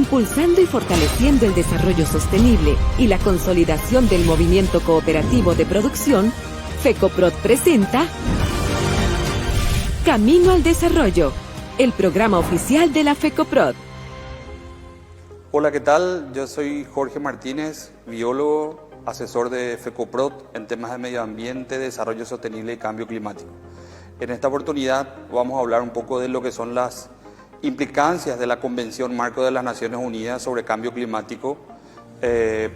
impulsando y fortaleciendo el desarrollo sostenible y la consolidación del movimiento cooperativo de producción, FECOPROD presenta Camino al Desarrollo, el programa oficial de la FECOPROD. Hola, ¿qué tal? Yo soy Jorge Martínez, biólogo, asesor de FECOPROD en temas de medio ambiente, desarrollo sostenible y cambio climático. En esta oportunidad vamos a hablar un poco de lo que son las implicancias de la Convención Marco de las Naciones Unidas sobre Cambio Climático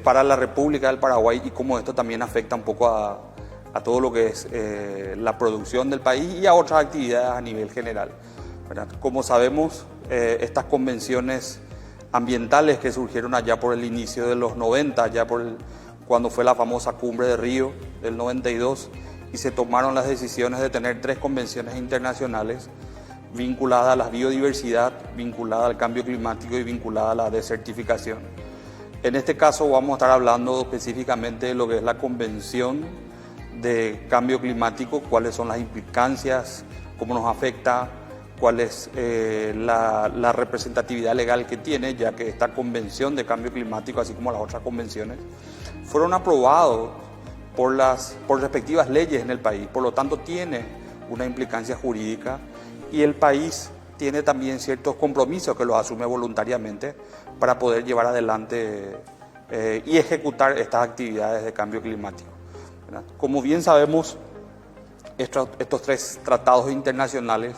para la República del Paraguay y cómo esto también afecta un poco a todo lo que es la producción del país y a otras actividades a nivel general, ¿verdad? Como sabemos, estas convenciones ambientales que surgieron allá por el inicio de los 90, cuando fue la famosa Cumbre de Río del 92, y se tomaron las decisiones de tener 3 convenciones internacionales vinculada a la biodiversidad, vinculada al cambio climático y vinculada a la desertificación. En este caso vamos a estar hablando específicamente de lo que es la Convención de Cambio Climático, cuáles son las implicancias, cómo nos afecta, cuál es la representatividad legal que tiene, ya que esta Convención de Cambio Climático, así como las otras convenciones, fueron aprobados por respectivas leyes en el país, por lo tanto tiene una implicancia jurídica. Y el país tiene también ciertos compromisos que los asume voluntariamente para poder llevar adelante y ejecutar estas actividades de cambio climático, ¿verdad? Como bien sabemos, estos 3 tratados internacionales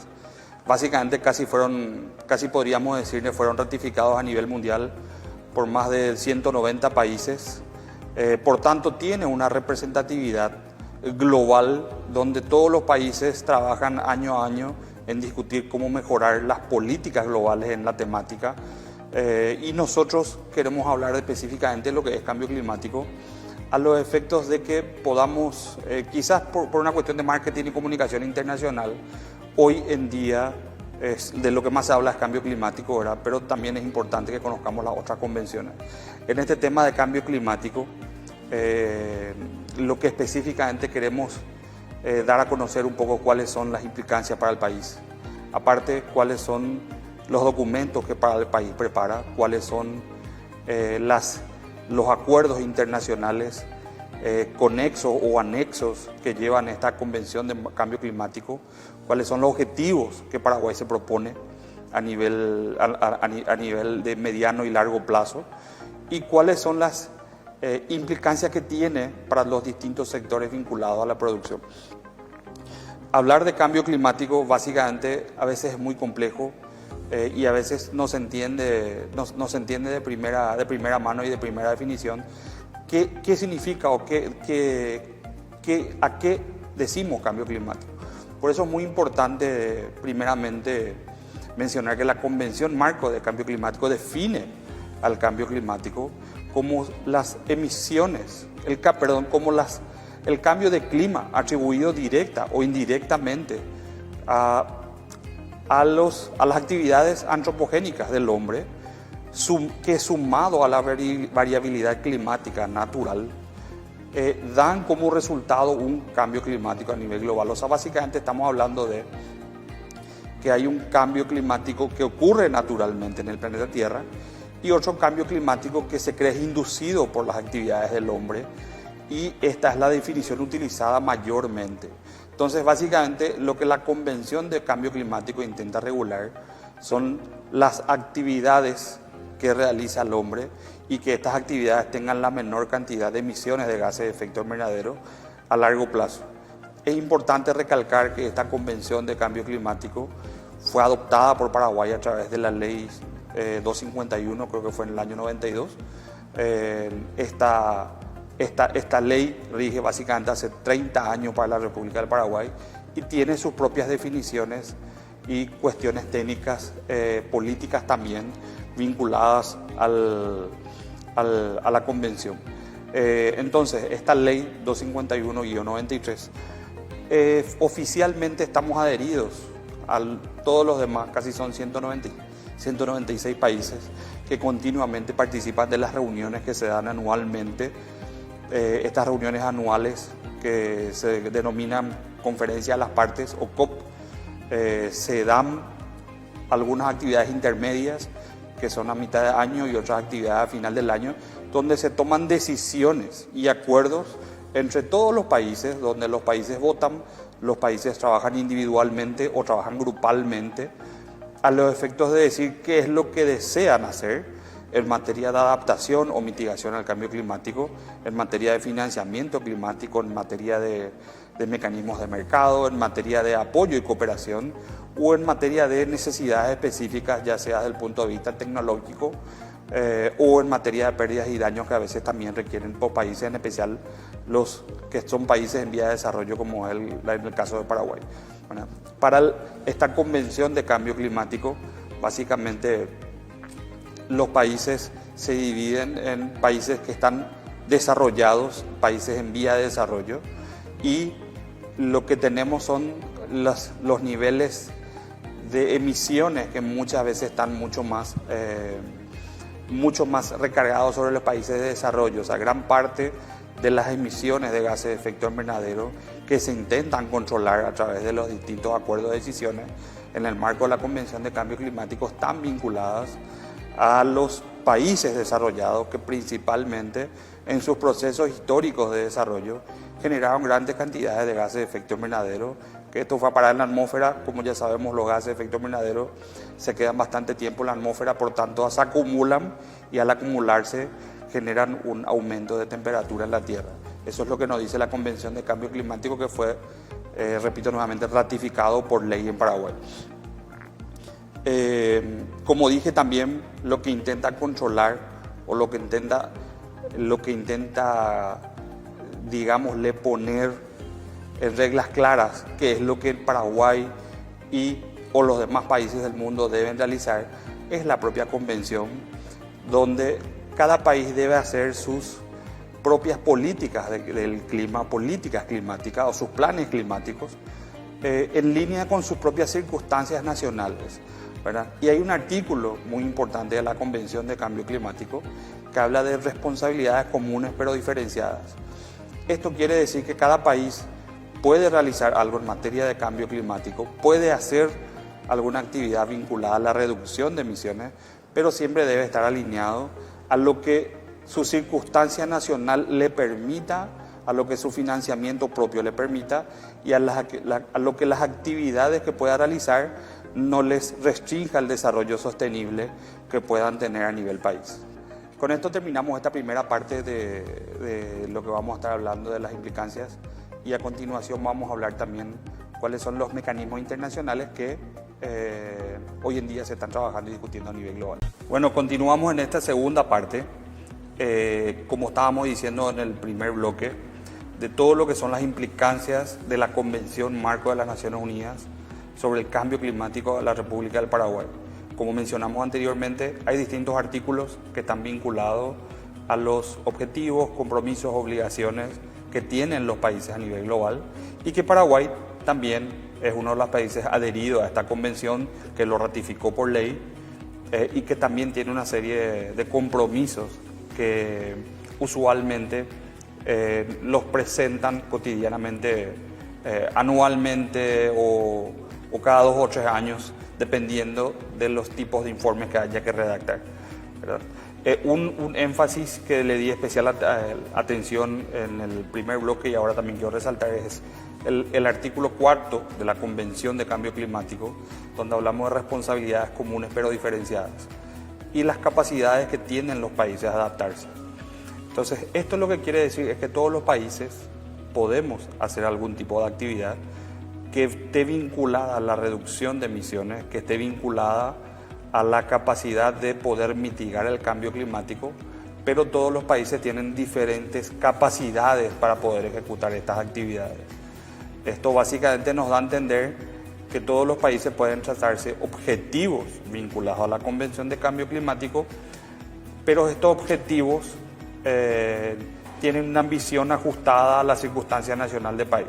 básicamente casi podríamos decir que fueron ratificados a nivel mundial por más de 190 países. Por tanto, tiene una representatividad global donde todos los países trabajan año a año en discutir cómo mejorar las políticas globales en la temática, y nosotros queremos hablar específicamente de lo que es cambio climático a los efectos de que podamos, quizás por una cuestión de marketing y comunicación internacional, hoy en día de lo que más se habla es cambio climático, ¿verdad? Pero también es importante que conozcamos las otras convenciones. En este tema de cambio climático, lo que específicamente queremos dar a conocer un poco cuáles son las implicancias para el país. Aparte, cuáles son los documentos que para el país prepara, cuáles son los acuerdos internacionales conexos o anexos que llevan esta Convención de Cambio Climático, cuáles son los objetivos que Paraguay se propone a nivel de mediano y largo plazo y cuáles son las implicancias que tiene para los distintos sectores vinculados a la producción. Hablar de cambio climático básicamente a veces es muy complejo y a veces no se entiende de primera mano y de primera definición qué significa o a qué decimos cambio climático. Por eso es muy importante primeramente mencionar que la Convención Marco de Cambio Climático define al cambio climático como las emisiones, el cambio de clima atribuido directa o indirectamente a las actividades antropogénicas del hombre, que sumado a la variabilidad climática natural, dan como resultado un cambio climático a nivel global. O sea, básicamente estamos hablando de que hay un cambio climático que ocurre naturalmente en el planeta Tierra y otro cambio climático que se cree inducido por las actividades del hombre, y esta es la definición utilizada mayormente. Entonces, básicamente, lo que la Convención de Cambio Climático intenta regular son las actividades que realiza el hombre y que estas actividades tengan la menor cantidad de emisiones de gases de efecto invernadero a largo plazo. Es importante recalcar que esta Convención de Cambio Climático fue adoptada por Paraguay a través de la Ley 251, creo que fue en el año 92. Esta ley rige básicamente hace 30 años para la República del Paraguay y tiene sus propias definiciones y cuestiones técnicas, políticas también, vinculadas a la Convención. Entonces, esta Ley 251-93, oficialmente estamos adheridos a todos los demás, casi son 196 países que continuamente participan de las reuniones que se dan anualmente. Estas reuniones anuales que se denominan Conferencia de las Partes o COP, se dan algunas actividades intermedias que son a mitad de año, y otras actividades a final del año, donde se toman decisiones y acuerdos entre todos los países, donde los países votan, los países trabajan individualmente o trabajan grupalmente, a los efectos de decir qué es lo que desean hacer en materia de adaptación o mitigación al cambio climático, en materia de financiamiento climático, en materia de mecanismos de mercado, en materia de apoyo y cooperación, o en materia de necesidades específicas, ya sea desde el punto de vista tecnológico o en materia de pérdidas y daños que a veces también requieren por países, en especial los que son países en vía de desarrollo, como es en el caso de Paraguay. Bueno, para esta convención de cambio climático, básicamente los países se dividen en países que están desarrollados, países en vía de desarrollo, y lo que tenemos son los niveles de emisiones que muchas veces están mucho más recargados sobre los países de desarrollo. O sea, gran parte de las emisiones de gases de efecto invernadero que se intentan controlar a través de los distintos acuerdos de decisiones en el marco de la Convención de Cambio Climático están vinculadas a los países desarrollados, que principalmente en sus procesos históricos de desarrollo generaron grandes cantidades de gases de efecto invernadero, que esto fue a parar en la atmósfera. Como ya sabemos, los gases de efecto invernadero se quedan bastante tiempo en la atmósfera, por tanto se acumulan, y al acumularse generan un aumento de temperatura en la Tierra. Eso es lo que nos dice la Convención de Cambio Climático, que fue, repito nuevamente, ratificado por ley en Paraguay. Como dije también, lo que intenta controlar o lo que intenta, digámosle, poner en reglas claras qué es lo que Paraguay o los demás países del mundo deben realizar, es la propia convención, donde cada país debe hacer sus propias políticas del clima, políticas climáticas o sus planes climáticos en línea con sus propias circunstancias nacionales, ¿verdad? Y hay un artículo muy importante de la Convención de Cambio Climático que habla de responsabilidades comunes pero diferenciadas. Esto quiere decir que cada país puede realizar algo en materia de cambio climático, puede hacer alguna actividad vinculada a la reducción de emisiones, pero siempre debe estar alineado a lo que su circunstancia nacional le permita, a lo que su financiamiento propio le permita, y a lo que las actividades que pueda realizar no les restrinja el desarrollo sostenible que puedan tener a nivel país. Con esto terminamos esta primera parte de lo que vamos a estar hablando de las implicancias, y a continuación vamos a hablar también cuáles son los mecanismos internacionales que hoy en día se están trabajando y discutiendo a nivel global. Bueno, continuamos en esta segunda parte, como estábamos diciendo en el primer bloque, de todo lo que son las implicancias de la Convención Marco de las Naciones Unidas sobre el cambio climático de la República del Paraguay. Como mencionamos anteriormente, hay distintos artículos que están vinculados a los objetivos, compromisos, obligaciones que tienen los países a nivel global, y que Paraguay también es uno de los países adheridos a esta convención, que lo ratificó por ley, y que también tiene una serie de compromisos que usualmente los presentan cotidianamente, anualmente o cada 2 o 3 años, dependiendo de los tipos de informes que haya que redactar, ¿verdad? Un énfasis que le di especial atención en el primer bloque, y ahora también quiero resaltar, es el artículo 4 de la Convención de Cambio Climático, donde hablamos de responsabilidades comunes pero diferenciadas y las capacidades que tienen los países de adaptarse. Entonces, esto lo que quiere decir es que todos los países podemos hacer algún tipo de actividad que esté vinculada a la reducción de emisiones, que esté vinculada a la capacidad de poder mitigar el cambio climático, pero todos los países tienen diferentes capacidades para poder ejecutar estas actividades. Esto básicamente nos da a entender que todos los países pueden trazarse objetivos vinculados a la Convención de Cambio Climático, pero estos objetivos tienen una ambición ajustada a la circunstancia nacional del país.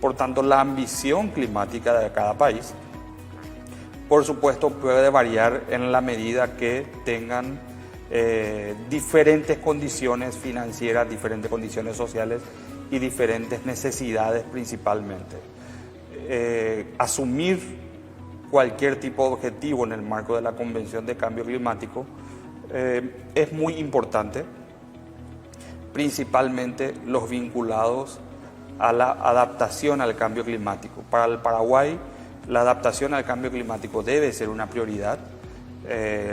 Por tanto, la ambición climática de cada país, por supuesto, puede variar en la medida que tengan diferentes condiciones financieras, diferentes condiciones sociales y diferentes necesidades principalmente. Asumir cualquier tipo de objetivo en el marco de la Convención de Cambio Climático es muy importante, principalmente los vinculados a la adaptación al cambio climático. Para el Paraguay, la adaptación al cambio climático debe ser una prioridad.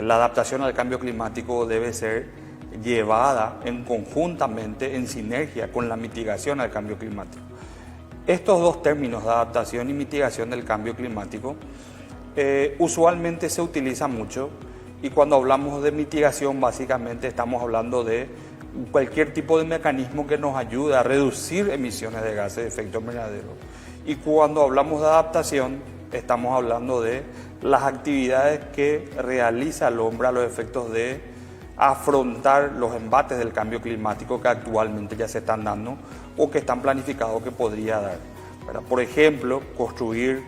La adaptación al cambio climático debe ser llevada conjuntamente, en sinergia con la mitigación al cambio climático. Estos dos términos de adaptación y mitigación del cambio climático usualmente se utilizan mucho, y cuando hablamos de mitigación básicamente estamos hablando de cualquier tipo de mecanismo que nos ayude a reducir emisiones de gases de efecto invernadero. Y cuando hablamos de adaptación estamos hablando de las actividades que realiza el hombre a los efectos de afrontar los embates del cambio climático que actualmente ya se están dando o que están planificados que podría dar. Por ejemplo, construir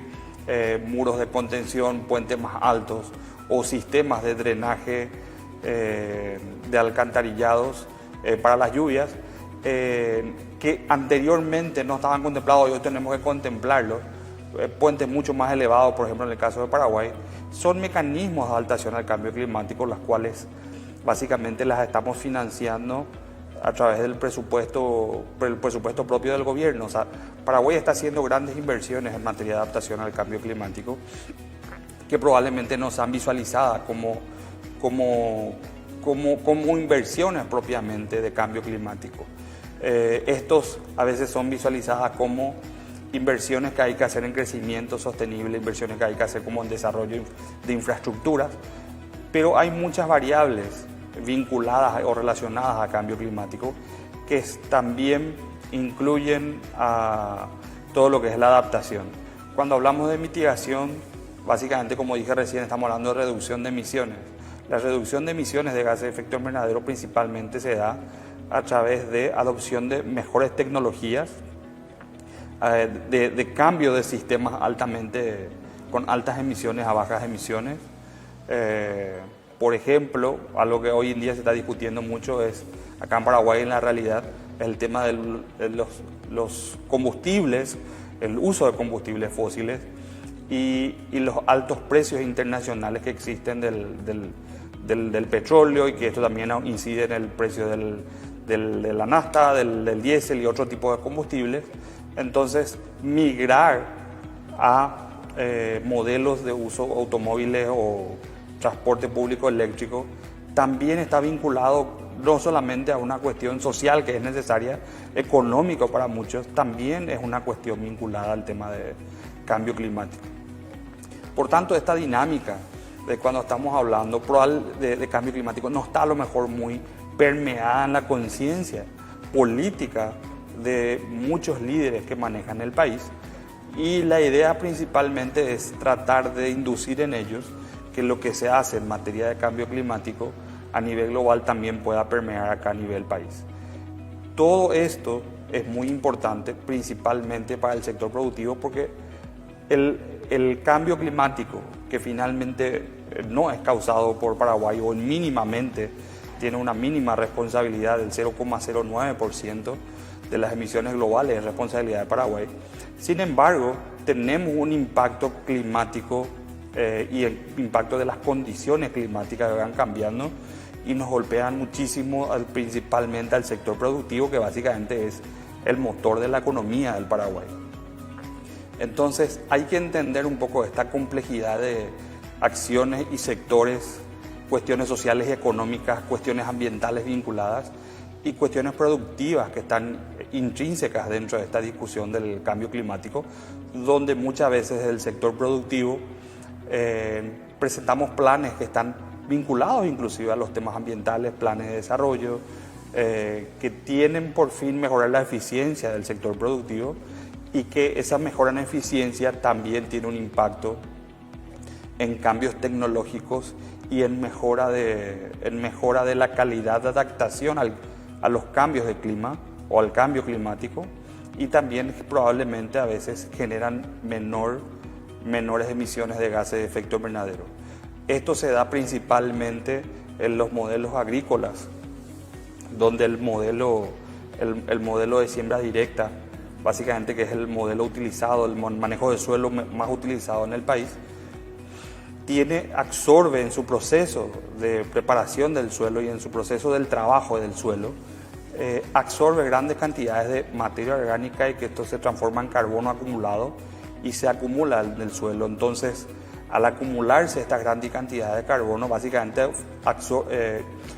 muros de contención, puentes más altos o sistemas de drenaje de alcantarillados para las lluvias que anteriormente no estaban contemplados y hoy tenemos que contemplarlos. Puentes mucho más elevados, por ejemplo en el caso de Paraguay, son mecanismos de adaptación al cambio climático, las cuales básicamente las estamos financiando a través del presupuesto propio del gobierno. O sea, Paraguay está haciendo grandes inversiones en materia de adaptación al cambio climático que probablemente no sean visualizadas como inversiones propiamente de cambio climático. Estos a veces son visualizadas como inversiones que hay que hacer en crecimiento sostenible, inversiones que hay que hacer como en desarrollo de infraestructuras, pero hay muchas variables vinculadas o relacionadas a cambio climático que también incluyen a todo lo que es la adaptación. Cuando hablamos de mitigación, básicamente, como dije recién, estamos hablando de reducción de emisiones. La reducción de emisiones de gases de efecto invernadero principalmente se da a través de adopción de mejores tecnologías, de cambio de sistemas con altas emisiones a bajas emisiones. Por ejemplo, algo que hoy en día se está discutiendo mucho es, acá en Paraguay en la realidad, el tema de los combustibles, el uso de combustibles fósiles y los altos precios internacionales que existen del petróleo, y que esto también incide en el precio de la nafta, del diésel y otro tipo de combustibles. Entonces, migrar a modelos de uso automóviles o transporte público eléctrico también está vinculado no solamente a una cuestión social que es necesaria, económico para muchos, también es una cuestión vinculada al tema de cambio climático. Por tanto, esta dinámica de cuando estamos hablando de cambio climático no está a lo mejor muy permeada en la conciencia política de muchos líderes que manejan el país, y la idea principalmente es tratar de inducir en ellos que lo que se hace en materia de cambio climático a nivel global también pueda permear acá a nivel país. Todo esto es muy importante principalmente para el sector productivo, porque el cambio climático, que finalmente no es causado por Paraguay o mínimamente tiene una mínima responsabilidad del 0,09% de las emisiones globales, es responsabilidad de Paraguay. Sin embargo, tenemos un impacto climático y el impacto de las condiciones climáticas que van cambiando y nos golpean muchísimo, principalmente al sector productivo, que básicamente es el motor de la economía del Paraguay. Entonces hay que entender un poco esta complejidad de acciones y sectores, cuestiones sociales y económicas, cuestiones ambientales vinculadas y cuestiones productivas que están intrínsecas dentro de esta discusión del cambio climático, donde muchas veces el sector productivo presentamos planes que están vinculados inclusive a los temas ambientales, planes de desarrollo, que tienen por fin mejorar la eficiencia del sector productivo, y que esa mejora en eficiencia también tiene un impacto en cambios tecnológicos y en mejora de la calidad de adaptación a los cambios de clima o al cambio climático, y también probablemente a veces generan menores emisiones de gases de efecto invernadero. Esto se da principalmente en los modelos agrícolas, donde el modelo de siembra directa, básicamente, que es el modelo utilizado, el manejo de suelo más utilizado en el país, absorbe en su proceso de preparación del suelo y en su proceso del trabajo del suelo, absorbe grandes cantidades de materia orgánica y que esto se transforma en carbono acumulado y se acumula en el suelo. Entonces, al acumularse esta gran cantidad de carbono, básicamente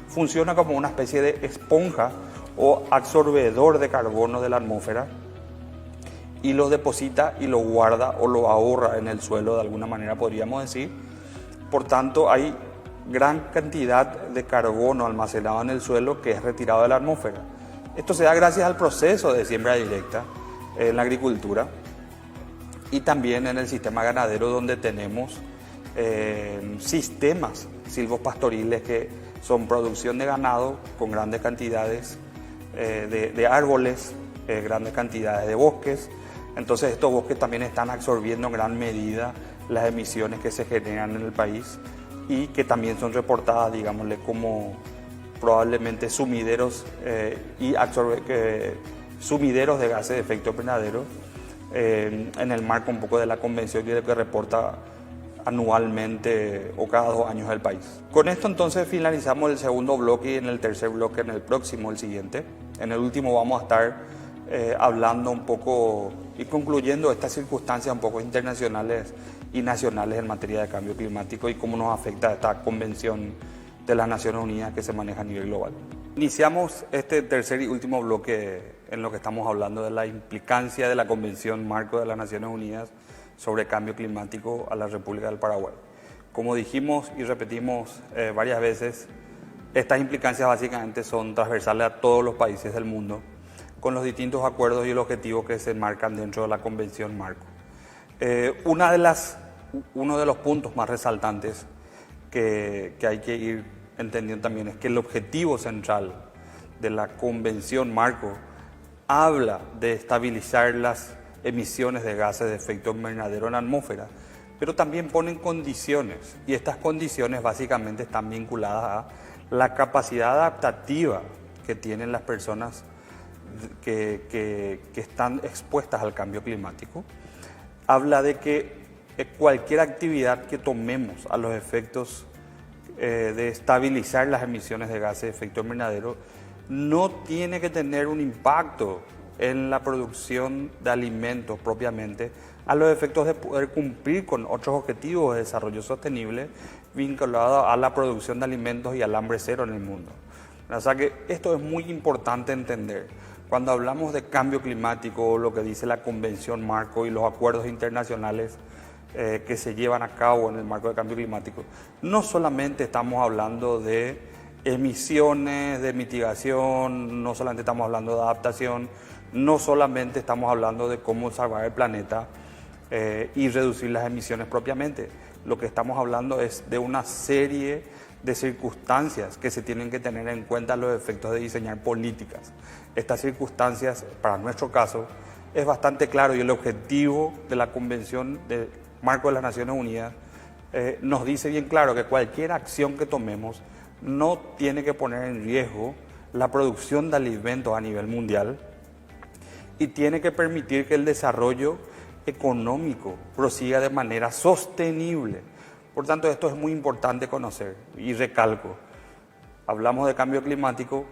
funciona como una especie de esponja o absorbedor de carbono de la atmósfera y lo deposita y lo guarda o lo ahorra en el suelo, de alguna manera podríamos decir. Por tanto, hay gran cantidad de carbono almacenado en el suelo que es retirado de la atmósfera. Esto se da gracias al proceso de siembra directa en la agricultura y también en el sistema ganadero, donde tenemos sistemas silvopastoriles que son producción de ganado con grandes cantidades de árboles, grandes cantidades de bosques. Entonces estos bosques también están absorbiendo en gran medida las emisiones que se generan en el país y que también son reportadas, digámosle, como probablemente sumideros sumideros de gases de efecto invernadero en el marco un poco de la convención que reporta anualmente o cada 2 años el país. Con esto entonces finalizamos el segundo bloque y en el tercer bloque, en el próximo, el siguiente. En el último vamos a estar hablando un poco y concluyendo estas circunstancias un poco internacionales y nacionales en materia de cambio climático y cómo nos afecta esta convención de las Naciones Unidas que se maneja a nivel global. Iniciamos este tercer y último bloque en lo que estamos hablando de la implicancia de la Convención Marco de las Naciones Unidas sobre cambio climático a la República del Paraguay. Como dijimos y repetimos varias veces, estas implicancias básicamente son transversales a todos los países del mundo, con los distintos acuerdos y el objetivo que se enmarcan dentro de la Convención Marco. Uno de los puntos más resaltantes que hay que ir entendiendo también es que el objetivo central de la Convención Marco habla de estabilizar las emisiones de gases de efecto invernadero en la atmósfera, pero también ponen condiciones, y estas condiciones básicamente están vinculadas a la capacidad adaptativa que tienen las personas que están expuestas al cambio climático. Habla de que cualquier actividad que tomemos a los efectos de estabilizar las emisiones de gases de efecto invernadero no tiene que tener un impacto en la producción de alimentos propiamente, a los efectos de poder cumplir con otros objetivos de desarrollo sostenible vinculados a la producción de alimentos y al hambre cero en el mundo. O sea que esto es muy importante entender. Cuando hablamos de cambio climático, lo que dice la Convención Marco y los acuerdos internacionales que se llevan a cabo en el marco de cambio climático, no solamente estamos hablando de emisiones, de mitigación, no solamente estamos hablando de adaptación, no solamente estamos hablando de cómo salvar el planeta y reducir las emisiones propiamente. Lo que estamos hablando es de una serie de circunstancias que se tienen que tener en cuenta a los efectos de diseñar políticas. Estas circunstancias, para nuestro caso, es bastante claro y el objetivo de la Convención de Marco de las Naciones Unidas nos dice bien claro que cualquier acción que tomemos no tiene que poner en riesgo la producción de alimentos a nivel mundial y tiene que permitir que el desarrollo económico prosiga de manera sostenible. Por tanto, esto es muy importante conocer y recalco. Hablamos de cambio climático.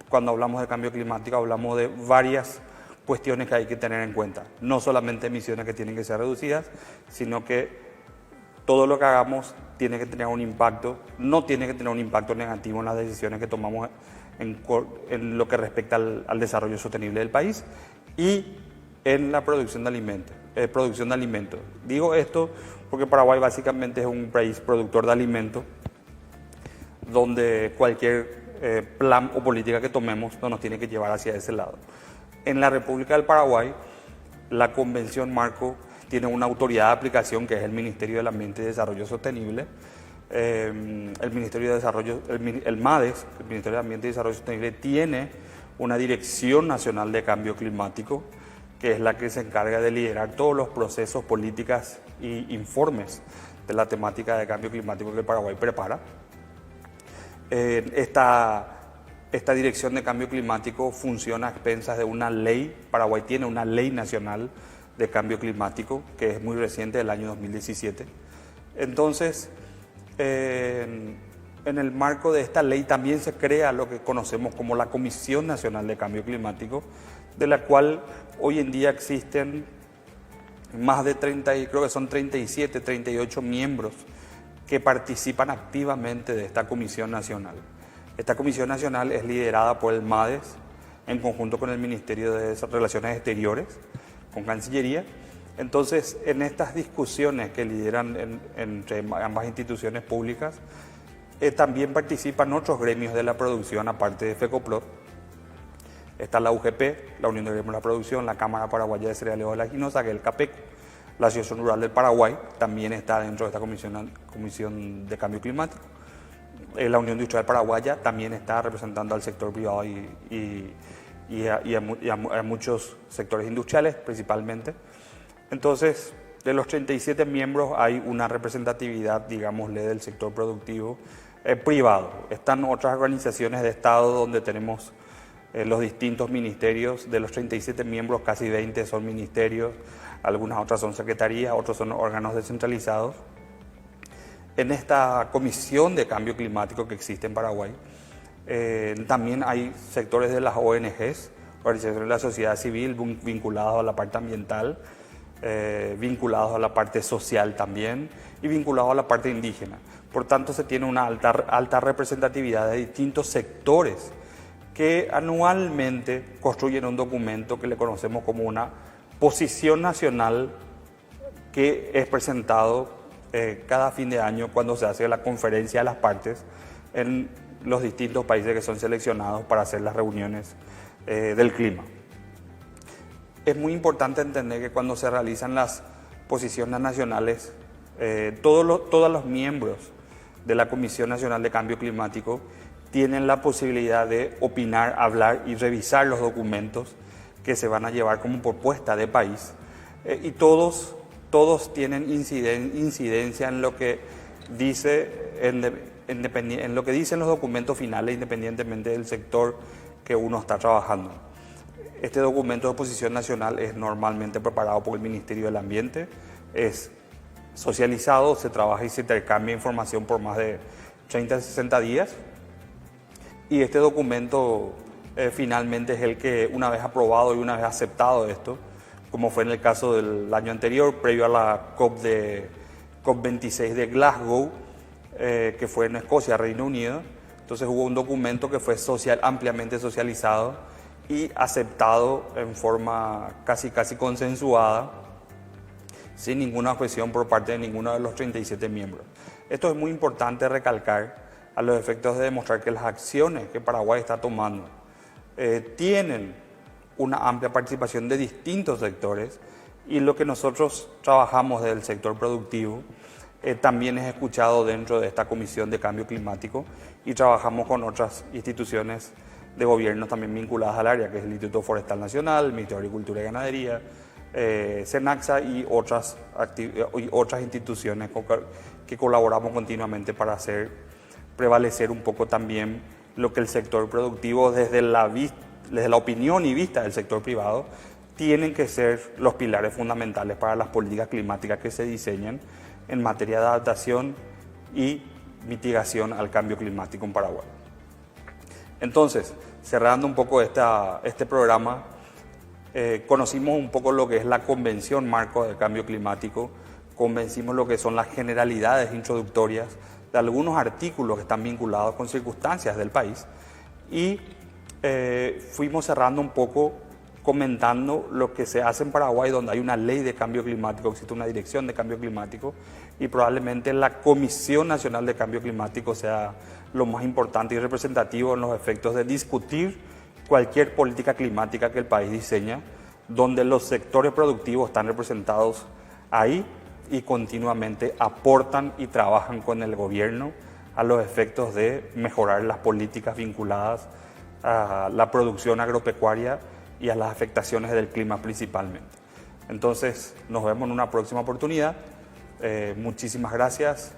Cuando hablamos de cambio climático hablamos de varias cuestiones que hay que tener en cuenta. No solamente emisiones que tienen que ser reducidas, sino que todo lo que hagamos tiene que tener un impacto, no tiene que tener un impacto negativo en las decisiones que tomamos en lo que respecta al desarrollo sostenible del país y en la producción de alimentos. Digo esto porque Paraguay básicamente es un país productor de alimentos donde cualquier plan o política que tomemos no nos tiene que llevar hacia ese lado. En la República del Paraguay, la Convención Marco tiene una autoridad de aplicación que es el Ministerio del Ambiente y Desarrollo Sostenible. El Ministerio de Desarrollo, el MADES, el Ministerio de Ambiente y Desarrollo Sostenible, tiene una Dirección Nacional de Cambio Climático, que es la que se encarga de liderar todos los procesos, políticas y informes de la temática de cambio climático que el Paraguay prepara. Esta Dirección de Cambio Climático funciona a expensas de una ley. Paraguay tiene una ley nacional de cambio climático que es muy reciente, del año 2017. Entonces, en el marco de esta ley también se crea lo que conocemos como la Comisión Nacional de Cambio Climático, de la cual hoy en día existen más de 30, creo que son 37, 38 miembros que participan activamente de esta Comisión Nacional. Esta Comisión Nacional es liderada por el MADES en conjunto con el Ministerio de Relaciones Exteriores, con Cancillería. Entonces, en estas discusiones que lideran entre ambas instituciones públicas, también participan otros gremios de la producción, aparte de FECOPROT. Está la UGP, la Unión de Gremios de la Producción, la Cámara Paraguaya de Cereales Oleaginosa, que es el CAPEC, la Asociación Rural del Paraguay, también está dentro de esta Comisión de Cambio Climático. La Unión Industrial Paraguaya también está representando al sector privado y a muchos sectores industriales principalmente. Entonces, de los 37 miembros hay una representatividad, digámosle, del sector productivo privado. Están otras organizaciones de Estado donde tenemos los distintos ministerios. De los 37 miembros, casi 20 son ministerios, algunas otras son secretarías, otros son órganos descentralizados. En esta Comisión de Cambio Climático que existe en Paraguay, también hay sectores de las ONGs, organizaciones de la sociedad civil vinculados a la parte ambiental, vinculados a la parte social también y vinculados a la parte indígena. Por tanto, se tiene una alta representatividad de distintos sectores que anualmente construyen un documento que le conocemos como una posición nacional que es presentado cada fin de año cuando se hace la conferencia de las partes en los distintos países que son seleccionados para hacer las reuniones del clima. Es muy importante entender que cuando se realizan las posiciones nacionales, todos los miembros de la Comisión Nacional de Cambio Climático tienen la posibilidad de opinar, hablar y revisar los documentos que se van a llevar como propuesta de país, y todos tienen incidencia en lo que en lo que dicen los documentos finales, independientemente del sector que uno está trabajando. Este documento de posición nacional es normalmente preparado por el Ministerio del Ambiente, es socializado, se trabaja y se intercambia información por más de 30 a 60 días, y este documento finalmente es el que, una vez aprobado y una vez aceptado esto, como fue en el caso del año anterior, previo a la COP26 de Glasgow, que fue en Escocia, Reino Unido. Entonces hubo un documento que fue ampliamente socializado y aceptado en forma casi consensuada, sin ninguna objeción por parte de ninguno de los 37 miembros. Esto es muy importante recalcar a los efectos de demostrar que las acciones que Paraguay está tomando tienen una amplia participación de distintos sectores, y lo que nosotros trabajamos del sector productivo también es escuchado dentro de esta Comisión de Cambio Climático, y trabajamos con otras instituciones de gobierno también vinculadas al área, que es el Instituto Forestal Nacional, el Ministerio de Agricultura y Ganadería, SENACSA y otras instituciones que colaboramos continuamente para hacer prevalecer un poco también lo que el sector productivo, desde la opinión y vista del sector privado, tienen que ser los pilares fundamentales para las políticas climáticas que se diseñan en materia de adaptación y mitigación al cambio climático en Paraguay. Entonces, cerrando un poco este programa, conocimos un poco lo que es la Convención Marco del Cambio Climático, convencimos lo que son las generalidades introductorias de algunos artículos que están vinculados con circunstancias del país, y fuimos cerrando un poco comentando lo que se hace en Paraguay, donde hay una ley de cambio climático, existe una dirección de cambio climático, y probablemente la Comisión Nacional de Cambio Climático sea lo más importante y representativo en los efectos de discutir cualquier política climática que el país diseña, donde los sectores productivos están representados ahí y continuamente aportan y trabajan con el gobierno a los efectos de mejorar las políticas vinculadas a la producción agropecuaria y a las afectaciones del clima principalmente. Entonces, nos vemos en una próxima oportunidad. Muchísimas gracias.